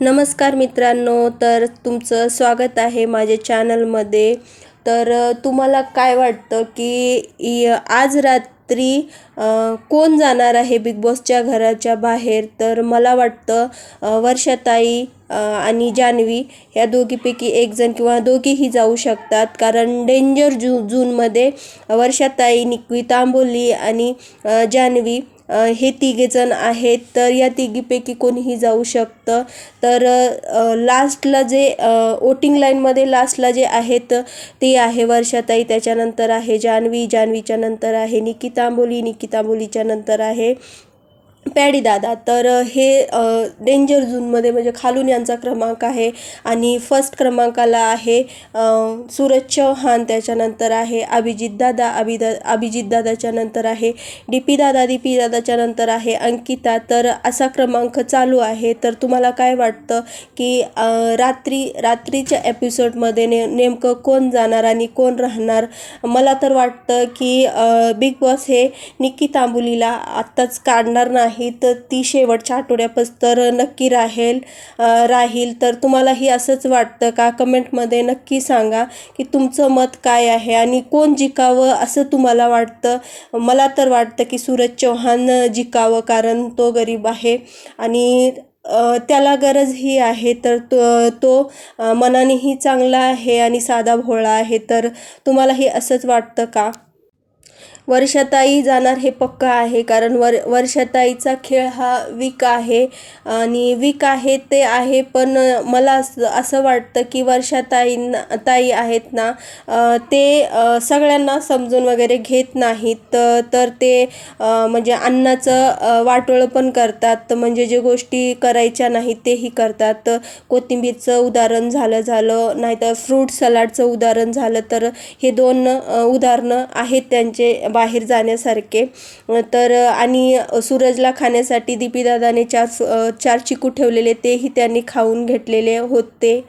नमस्कार मित्रांनो, तर तुमचं स्वागत आहे माझ्या चॅनलमध्ये. तर तुम्हाला काय वाटतं की आज रात्री कोण जाणार आहे बिग बॉसच्या घराच्या बाहेर? तर मला वाटतं वर्षाताई आणि जान्हवी ह्या दोघीपैकी एक जण किंवा दोघीही जाऊ शकतात. कारण डेंजर झोनमध्ये वर्षाताई, निक्की तांबोली आणि जान्हवी हे तिघेजण आहेत. तर या तिघीपैकी कोणीही जाऊ शकतं. तर लास्टला जे वोटिंग लाईनमध्ये लास्टला जे आहेत ते आहे वर्षाताई, त्याच्यानंतर आहे जान्हवी, जान्हवीच्या नंतर आहे निक्की तांबोली, निक्की तांबोलीच्या नंतर आहे पॅडी दादा. तर हे डेंजर झोनमध्ये म्हणजे खालून यांचा क्रमांक आहे. आणि फर्स्ट क्रमांकाला आहे सूरज चौहान, त्याच्यानंतर आहे अभिजित दादा, अभिजित दादाच्या नंतर आहे डीपी दादाच्या नंतर आहे अंकिता. तर असा क्रमांक चालू आहे. तर तुम्हाला काय वाटतं की रात्रीच्या एपिसोडमध्ये नेमकं कोण जाणार आणि कोण राहणार? मला तर वाटतं की बिग बॉस हे निक्की तांबोलीला आत्ताच काढणार नाही, तर ती शेवटच्या आठवड्यापासून तर नक्की राहील. तर तुम्हालाही असंच वाटतं का? कमेंटमध्ये नक्की सांगा की तुमचं मत काय आहे आणि कोण जिंकावं असं तुम्हाला वाटतं. मला तर वाटतं की सूरज चौहान जिंकावं, कारण तो गरीब आहे आणि त्याला गरज ही आहे. तर तो मनानेही चांगला आहे आणि साधा भोळा आहे. तर तुम्हालाही असंच वाटतं का? वर्षाताई जाणार हे पक्का आहे, कारण वर्षाताईचा खेळ हा वीक आहे आणि वीक आहे ते आहे. पण मला असं वाटतं की ताई आहेत ना, ते सगळ्यांना समजून वगैरे घेत नाहीत. तर ते म्हणजे अन्नाचं वाटोळं पण करतात, म्हणजे जे गोष्टी करायच्या नाहीत तेही करतात. कोथिंबीरचं उदाहरण झालं, नाहीतर फ्रूट सलाडचं उदाहरण झालं. तर हे दोन उदाहरणं आहेत त्यांचे बाहेर जाण्यासारखे. तर आणि सूरजला खाण्यासाठी दीपीदादाने चार चिकू ठेवलेले, तेही त्यांनी खाऊन घेतलेले होते.